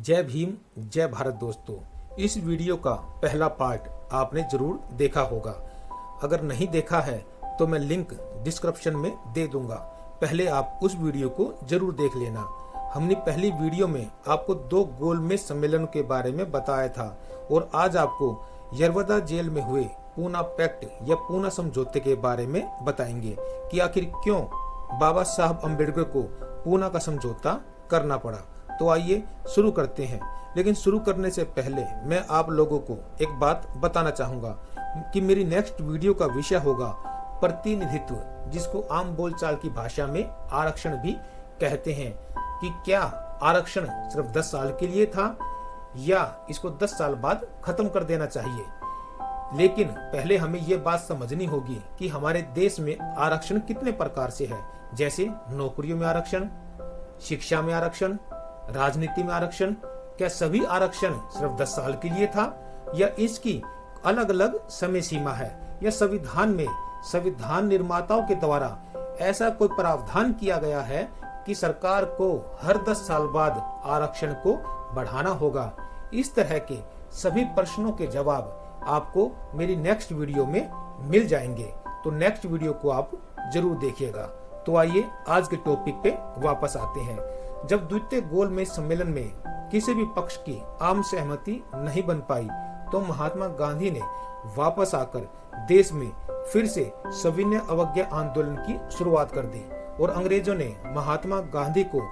जय भीम जय भारत दोस्तों। इस वीडियो का पहला पार्ट आपने जरूर देखा होगा। अगर नहीं देखा है तो मैं लिंक डिस्क्रिप्शन में दे दूंगा, पहले आप उस वीडियो को जरूर देख लेना। हमने पहली वीडियो में आपको 2 गोलमेज सम्मेलन के बारे में बताया था और आज आपको यरवदा जेल में हुए पूना पैक्ट या पूना समझौते के बारे में बताएंगे कि आखिर क्यों बाबा साहब अम्बेडकर को पूना का समझौता करना पड़ा। तो आइए शुरू करते हैं। लेकिन शुरू करने से पहले मैं आप लोगों को एक बात बताना चाहूंगा कि मेरी नेक्स्ट वीडियो का विषय होगा प्रतिनिधित्व, जिसको आम बोलचाल की भाषा में आरक्षण भी कहते हैं। कि क्या आरक्षण सिर्फ 10 साल के लिए था या इसको 10 साल बाद खत्म कर देना चाहिए। लेकिन पहले हमें यह बात समझनी होगी कि हमारे देश में आरक्षण कितने प्रकार से है, जैसे नौकरियों में आरक्षण, शिक्षा में आरक्षण, राजनीति में आरक्षण। क्या सभी आरक्षण सिर्फ 10 साल के लिए था या इसकी अलग अलग समय सीमा है, या संविधान में संविधान निर्माताओं के द्वारा ऐसा कोई प्रावधान किया गया है कि सरकार को हर 10 साल बाद आरक्षण को बढ़ाना होगा। इस तरह के सभी प्रश्नों के जवाब आपको मेरी नेक्स्ट वीडियो में मिल जाएंगे, तो नेक्स्ट वीडियो को आप जरूर देखिएगा। तो आइए आज के टॉपिक पे वापस आते हैं। जब द्वितीय गोलमेज सम्मेलन में किसी भी पक्ष की आम सहमति नहीं बन पाई तो महात्मा गांधी ने वापस आकर देश में फिर से सविनय अवज्ञा आंदोलन की शुरुआत कर दी और अंग्रेजों ने महात्मा गांधी को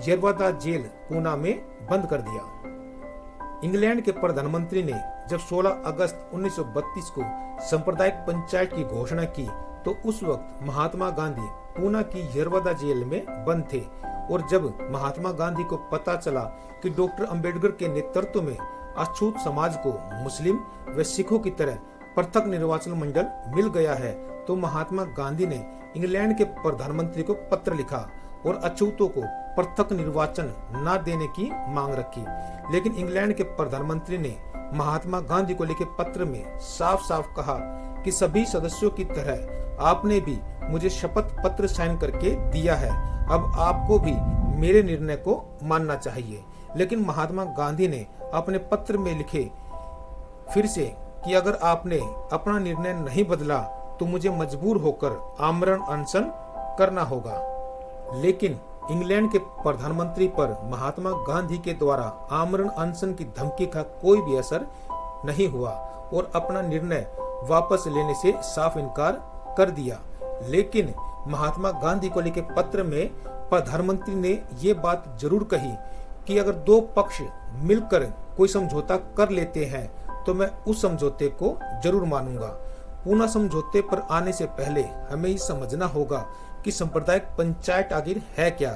यरवदा जेल पूना में बंद कर दिया। इंग्लैंड के प्रधानमंत्री ने जब 16 अगस्त 1932 को सांप्रदायिक पंचायत की घोषणा की तो उस वक्त महात्मा गांधी पूना की यरवदा जेल में बंद थे। और जब महात्मा गांधी को पता चला कि डॉक्टर अंबेडकर के नेतृत्व में अछूत समाज को मुस्लिम व सिखों की तरह पृथक निर्वाचन मंडल मिल गया है, तो महात्मा गांधी ने इंग्लैंड के प्रधानमंत्री को पत्र लिखा और अछूतों को पृथक निर्वाचन न देने की मांग रखी। लेकिन इंग्लैंड के प्रधानमंत्री ने महात्मा गांधी को लिखे पत्र में साफ साफ कहा कि सभी सदस्यों की तरह आपने भी मुझे शपथ पत्र साइन करके दिया है, अब आपको भी मेरे निर्णय को मानना चाहिए। लेकिन महात्मा गांधी ने अपने पत्र में लिखे फिर से कि अगर आपने अपना निर्णय नहीं बदला तो मुझे मजबूर होकर आमरण अनशन करना होगा। लेकिन इंग्लैंड के प्रधानमंत्री पर महात्मा गांधी के द्वारा आमरण अनशन की धमकी का कोई भी असर नहीं हुआ और अपना निर्णय वापस लेने से साफ इनकार कर दिया। लेकिन महात्मा गांधी को लिखे पत्र में प्रधानमंत्री ने ये बात जरूर कही कि अगर 2 पक्ष मिलकर कोई समझौता कर लेते हैं तो मैं उस समझौते को जरूर मानूंगा। पूना समझौते पर आने से पहले हमें ये समझना होगा कि सांप्रदायिक पंचायत आखिर है क्या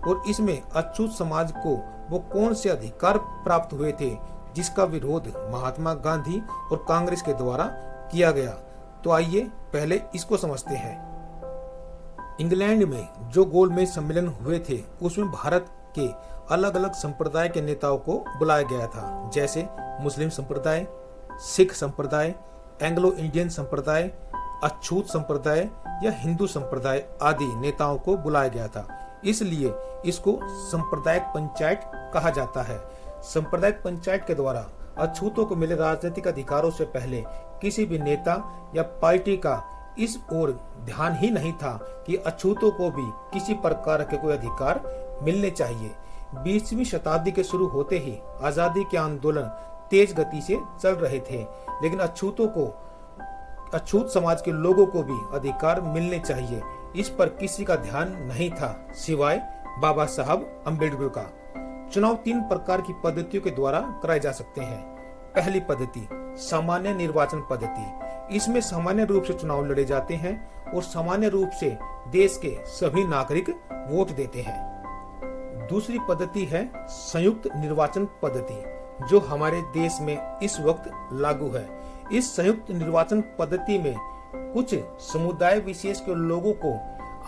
और इसमें अछूत समाज को वो कौन से अधिकार प्राप्त हुए थे जिसका विरोध महात्मा गांधी और कांग्रेस के द्वारा किया गया। तो आइए पहले इसको समझते हैं। इंग्लैंड में जो गोलमेज सम्मेलन हुए थे उसमें भारत के अलग अलग संप्रदाय के नेताओं को बुलाया गया था, जैसे मुस्लिम संप्रदाय, सिख संप्रदाय, एंग्लो इंडियन संप्रदाय, अछूत संप्रदाय या हिंदू संप्रदाय आदि नेताओं को बुलाया गया था। इसलिए इसको सांप्रदायिक पंचायत कहा जाता है। सांप्रदायिक पंचायत के द्वारा अछूतों को मिले राजनीतिक अधिकारों से पहले किसी भी नेता या पार्टी का इस ओर ध्यान ही नहीं था कि अछूतों को भी किसी प्रकार के कोई अधिकार मिलने चाहिए। 20वीं शताब्दी के शुरू होते ही आजादी के आंदोलन तेज गति से चल रहे थे, लेकिन अछूत समाज के लोगों को भी अधिकार मिलने चाहिए, इस पर किसी का ध्यान नहीं था सिवाय बाबा साहब अम्बेडकर का। चुनाव 3 प्रकार की पद्धतियों के द्वारा कराए जा सकते हैं। पहली पद्धति सामान्य निर्वाचन पद्धति। इसमें सामान्य रूप से चुनाव लड़े जाते हैं और सामान्य रूप से देश के सभी नागरिक वोट देते हैं। दूसरी पद्धति है संयुक्त निर्वाचन पद्धति, जो हमारे देश में इस वक्त लागू है। इस संयुक्त निर्वाचन पद्धति में कुछ समुदाय विशेष के लोगों को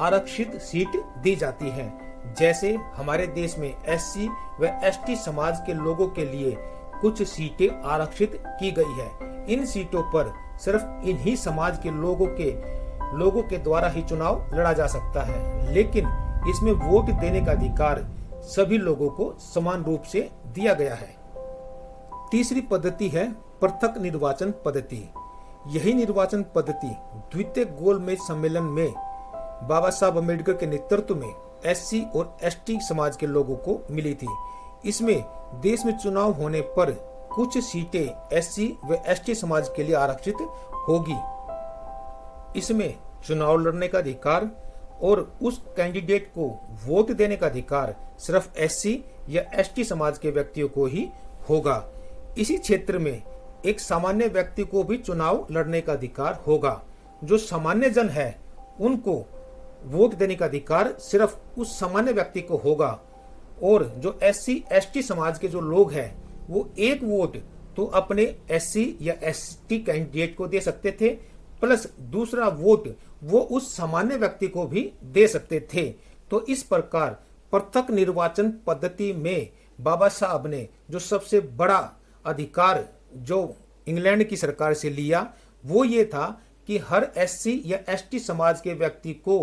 आरक्षित सीट दी जाती है, जैसे हमारे देश में SC व ST समाज के लोगों के लिए कुछ सीटें आरक्षित की गई है। इन सीटों पर सिर्फ इन्हीं समाज के लोगों के द्वारा ही चुनाव लड़ा जा सकता है, लेकिन इसमें वोट देने का अधिकार सभी लोगों को समान रूप से दिया गया है। तीसरी पद्धति है पृथक निर्वाचन पद्धति। यही निर्वाचन पद्धति द्वितीय गोलमेज सम्मेलन में बाबा साहब अम्बेडकर के नेतृत्व में एससी और एसटी समाज के लोगों को मिली थी। इसमें देश में चुनाव होने पर कुछ सीटें एससी व एसटी समाज के लिए आरक्षित होगी। इसमें चुनाव लड़ने का अधिकार और उस कैंडिडेट को वोट देने का अधिकार सिर्फ एससी या एसटी समाज के व्यक्तियों को ही होगा। इसी क्षेत्र में एक सामान्य व्यक्ति को भी चुनाव लड़ने का अधिकार होगा। जो सामान्य जन है उनको वोट देने का अधिकार सिर्फ उस सामान्य व्यक्ति को होगा। और जो एससी एसटी समाज के जो लोग हैं वो एक वोट तो अपने एससी या एसटी कैंडिडेट को दे सकते थे, प्लस दूसरा वोट वो उस सामान्य व्यक्ति को भी दे सकते थे। तो इस प्रकार पृथक निर्वाचन पद्धति में बाबा साहब ने जो सबसे बड़ा अधिकार जो इंग्लैंड की सरकार से लिया वो ये था कि हर एससी या एसटी समाज के व्यक्ति को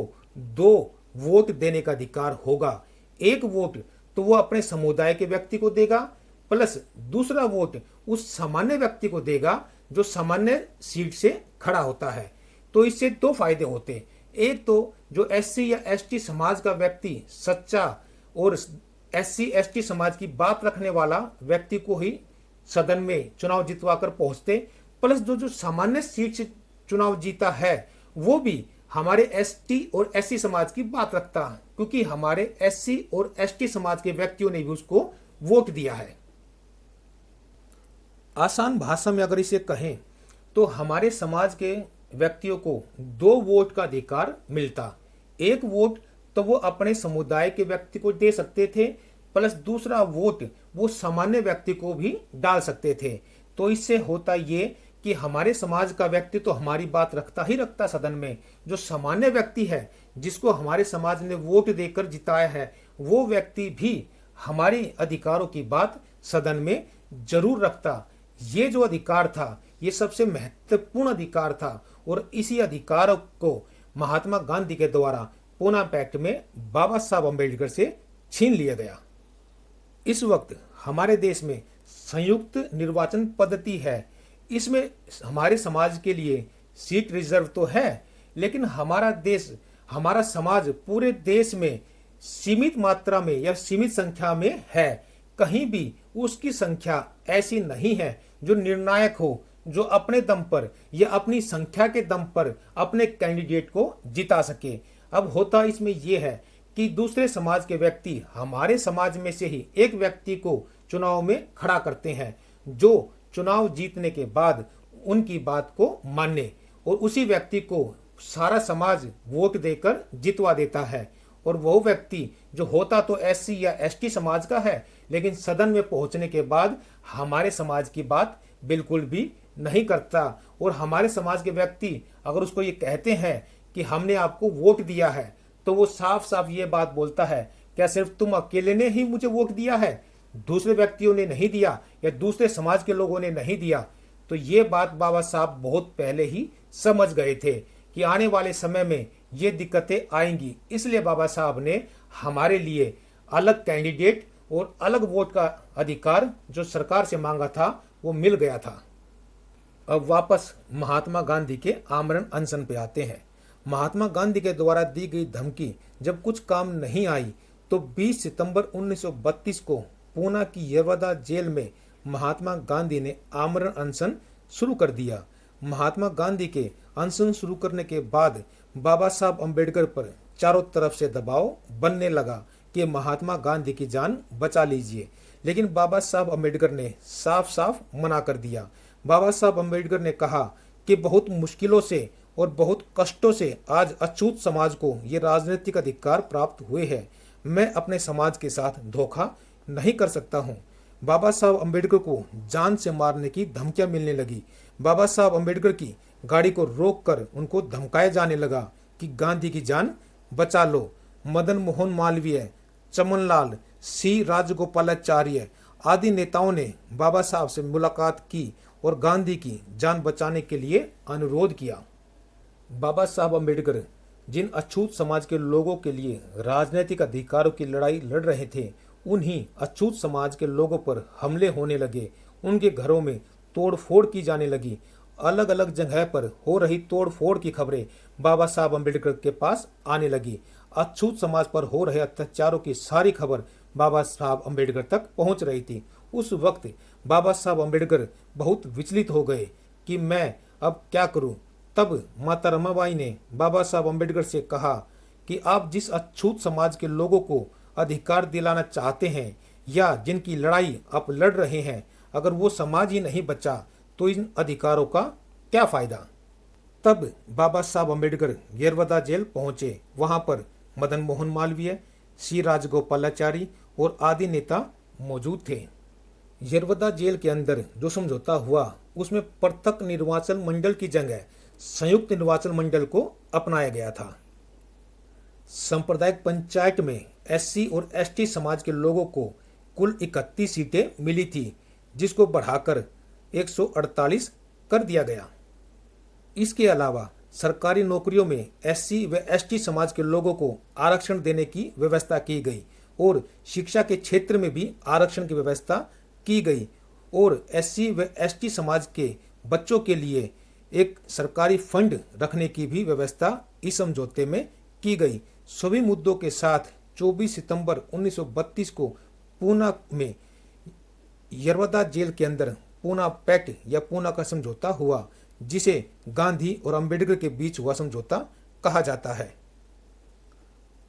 2 वोट देने का अधिकार होगा। एक वोट तो वो अपने समुदाय के व्यक्ति को देगा, प्लस दूसरा वोट उस सामान्य व्यक्ति को देगा जो सामान्य सीट से खड़ा होता है। तो इससे 2 फायदे होते। एक तो जो एससी या एसटी समाज का व्यक्ति सच्चा और एससी एसटी समाज की बात रखने वाला व्यक्ति को ही सदन में चुनाव जितवाकर पहुंचते, प्लस जो सामान्य सीट से चुनाव जीता है वो भी हमारे एसटी और एससी समाज की बात रखता है, क्योंकि हमारे एससी और एसटी समाज के व्यक्तियों ने भी उसको वोट दिया है। आसान भाषा में अगर इसे कहें तो हमारे समाज के व्यक्तियों को 2 वोट का अधिकार मिलता। एक वोट तो वो अपने समुदाय के व्यक्ति को दे सकते थे, प्लस दूसरा वोट वो सामान्य व्यक्ति को भी डाल सकते थे। तो इससे होता ये कि हमारे समाज का व्यक्ति तो हमारी बात रखता ही रखता सदन में, जो सामान्य व्यक्ति है जिसको हमारे समाज ने वोट देकर जिताया है वो व्यक्ति भी हमारे अधिकारों की बात सदन में जरूर रखता। ये जो अधिकार था ये सबसे महत्वपूर्ण अधिकार था और इसी अधिकार को महात्मा गांधी के द्वारा पूना पैक्ट में बाबा साहब अम्बेडकर से छीन लिया गया। इस वक्त हमारे देश में संयुक्त निर्वाचन पद्धति है। इसमें हमारे समाज के लिए सीट रिजर्व तो है, लेकिन हमारा देश हमारा समाज पूरे देश में सीमित मात्रा में या सीमित संख्या में है। कहीं भी उसकी संख्या ऐसी नहीं है जो निर्णायक हो, जो अपने दम पर या अपनी संख्या के दम पर अपने कैंडिडेट को जिता सके। अब होता इसमें यह है कि दूसरे समाज के व्यक्ति हमारे समाज में से ही एक व्यक्ति को चुनाव में खड़ा करते हैं जो चुनाव जीतने के बाद उनकी बात को माने, और उसी व्यक्ति को सारा समाज वोट देकर जितवा देता है। और वो व्यक्ति जो होता तो एससी या एसटी समाज का है, लेकिन सदन में पहुंचने के बाद हमारे समाज की बात बिल्कुल भी नहीं करता। और हमारे समाज के व्यक्ति अगर उसको ये कहते हैं कि हमने आपको वोट दिया है, तो वो साफ साफ ये बात बोलता है, क्या सिर्फ तुम अकेले ने ही मुझे वोट दिया है, दूसरे व्यक्तियों ने नहीं दिया या दूसरे समाज के लोगों ने नहीं दिया? तो ये बात बाबा साहब बहुत पहले ही समझ गए थे कि आने वाले समय में ये दिक्कतें आएंगी। इसलिए बाबा साहब ने हमारे लिए अलग कैंडिडेट और अलग वोट का अधिकार जो सरकार से मांगा था वो मिल गया था। अब वापस महात्मा गांधी के आमरण अनशन पे आते हैं। महात्मा गांधी के द्वारा दी गई धमकी जब कुछ काम नहीं आई तो 20 सितंबर 1932 को पूना की यरवदा जेल में महात्मा गांधी ने आमरण अनशन शुरू कर दिया। महात्मा गांधी के अनशन शुरू करने के बाद बाबा साहब अम्बेडकर पर चारों तरफ से दबाव बनने लगा कि महात्मा गांधी की जान बचा लीजिए, लेकिन बाबा साहब अम्बेडकर ने साफ साफ मना कर दिया। बाबा साहब अम्बेडकर ने कहा कि बहुत मुश्किलों से और बहुत कष्टों से आज अछूत समाज को ये राजनीतिक अधिकार प्राप्त हुए हैं। मैं अपने समाज के साथ धोखा नहीं कर सकता हूँ। बाबा साहब अम्बेडकर को जान से मारने की धमकियां मिलने लगी। बाबा साहब अम्बेडकर की गाड़ी को रोककर उनको धमकाया जाने लगा कि गांधी की जान बचा लो। मदन मोहन मालवीय, चमनलाल, सी राजगोपालाचार्य आदि नेताओं ने बाबा साहब से मुलाकात की और गांधी की जान बचाने के लिए अनुरोध किया। बाबा साहब अम्बेडकर जिन अछूत समाज के लोगों के लिए राजनीतिक अधिकारों की लड़ाई लड़ रहे थे, उन्हीं अछूत समाज के लोगों पर हमले होने लगे। उनके घरों में तोड़ फोड़ की जाने लगी। अलग अलग जगह पर हो रही तोड़ फोड़ की खबरें बाबा साहब अम्बेडकर के पास आने लगी। अछूत समाज पर हो रहे अत्याचारों की सारी खबर बाबा साहब अम्बेडकर तक पहुंच रही थी। उस वक्त बाबा साहब अम्बेडकर बहुत विचलित हो गए कि मैं अब क्या करूं। तब माता रमाबाई ने बाबा साहब अम्बेडकर से कहा कि आप जिस अछूत समाज के लोगों को अधिकार दिलाना चाहते हैं या जिनकी लड़ाई आप लड़ रहे हैं, अगर वो समाज ही नहीं बचा तो इन अधिकारों का क्या फायदा। तब बाबा साहब अम्बेडकर येरवदा जेल पहुंचे। वहां पर मदन मोहन मालवीय, सी राजगोपालाचारी और आदि नेता मौजूद थे। येरवदा जेल के अंदर जो समझौता हुआ उसमें पृथक निर्वाचन मंडल की जगह संयुक्त निर्वाचन मंडल को अपनाया गया था। सांप्रदायिक पंचायत में एससी और एसटी समाज के लोगों को कुल 31 सीटें मिली थी, जिसको बढ़ाकर 148 कर दिया गया। इसके अलावा सरकारी नौकरियों में एससी व एसटी समाज के लोगों को आरक्षण देने की व्यवस्था की गई और शिक्षा के क्षेत्र में भी आरक्षण की व्यवस्था की गई और एससी व एसटी समाज के बच्चों के लिए एक सरकारी फंड रखने की भी व्यवस्था इस समझौते में की गई। सभी मुद्दों के साथ 24 सितंबर 1932 को पूना में येरवदा जेल के अंदर पूना पैक्ट या पूना का समझौता हुआ, जिसे गांधी और अंबेडकर के बीच हुआ समझौता कहा जाता है।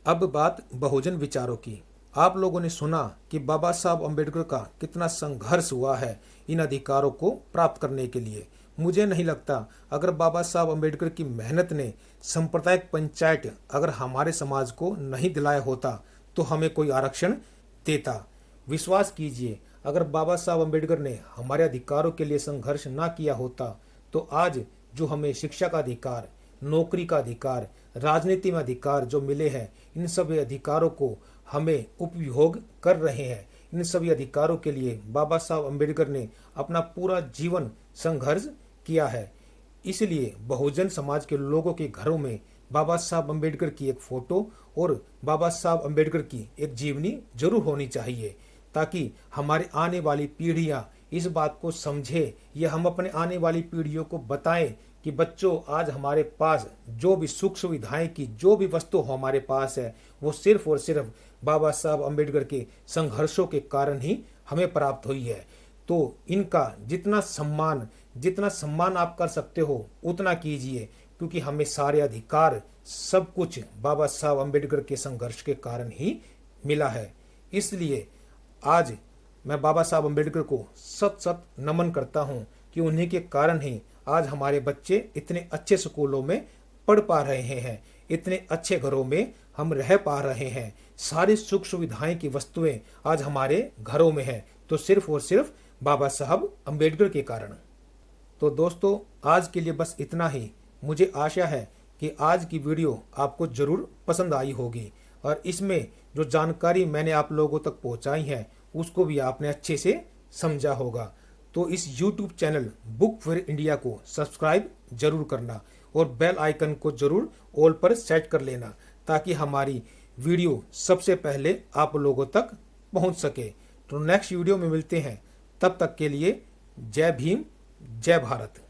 अब बात बहुजन विचारों की। आप लोगों ने सुना कि बाबा साहब अम्बेडकर का कितना संघर्ष हुआ है इन अधिकारों को प्राप्त करने के लिए। मुझे नहीं लगता अगर बाबा साहब अम्बेडकर की मेहनत ने सांप्रदायिक पंचायत अगर हमारे समाज को नहीं दिलाया होता तो हमें कोई आरक्षण देता। विश्वास कीजिए, अगर बाबा साहब अम्बेडकर ने हमारे अधिकारों के लिए संघर्ष ना किया होता तो आज जो हमें शिक्षा का अधिकार, नौकरी का अधिकार, राजनीति में अधिकार जो मिले हैं, इन सभी अधिकारों को हमें उपयोग कर रहे हैं। इन सभी अधिकारों के लिए बाबा साहब अम्बेडकर ने अपना पूरा जीवन संघर्ष किया है। इसलिए बहुजन समाज के लोगों के घरों में बाबा साहब अम्बेडकर की एक फोटो और बाबा साहब अम्बेडकर की एक जीवनी जरूर होनी चाहिए, ताकि हमारे आने वाली पीढ़ियां इस बात को समझे या हम अपने आने वाली पीढ़ियों को बताएं कि बच्चों, आज हमारे पास जो भी सुख सुविधाएं की जो भी वस्तु हमारे पास है वो सिर्फ और सिर्फ बाबा साहब अम्बेडकर के संघर्षों के कारण ही हमें प्राप्त हुई है। तो इनका जितना सम्मान आप कर सकते हो उतना कीजिए, क्योंकि हमें सारे अधिकार सब कुछ बाबा साहब अम्बेडकर के संघर्ष के कारण ही मिला है। इसलिए आज मैं बाबा साहब अम्बेडकर को सत नमन करता हूँ कि उन्हीं के कारण ही आज हमारे बच्चे इतने अच्छे स्कूलों में पढ़ पा रहे हैं, इतने अच्छे घरों में हम रह पा रहे हैं, सारी सुख सुविधाएं की वस्तुएं आज हमारे घरों में हैं, तो सिर्फ और सिर्फ बाबा साहब अम्बेडकर के कारण। तो दोस्तों, आज के लिए बस इतना ही। मुझे आशा है कि आज की वीडियो आपको जरूर पसंद आई होगी और इसमें जो जानकारी मैंने आप लोगों तक पहुंचाई है उसको भी आपने अच्छे से समझा होगा। तो इस YouTube channel book for India को सब्सक्राइब जरूर करना और बेल आइकन को जरूर ऑल पर सेट कर लेना, ताकि हमारी वीडियो सबसे पहले आप लोगों तक पहुंच सके। तो नेक्स्ट वीडियो में मिलते हैं, तब तक के लिए जय भीम, जय भारत।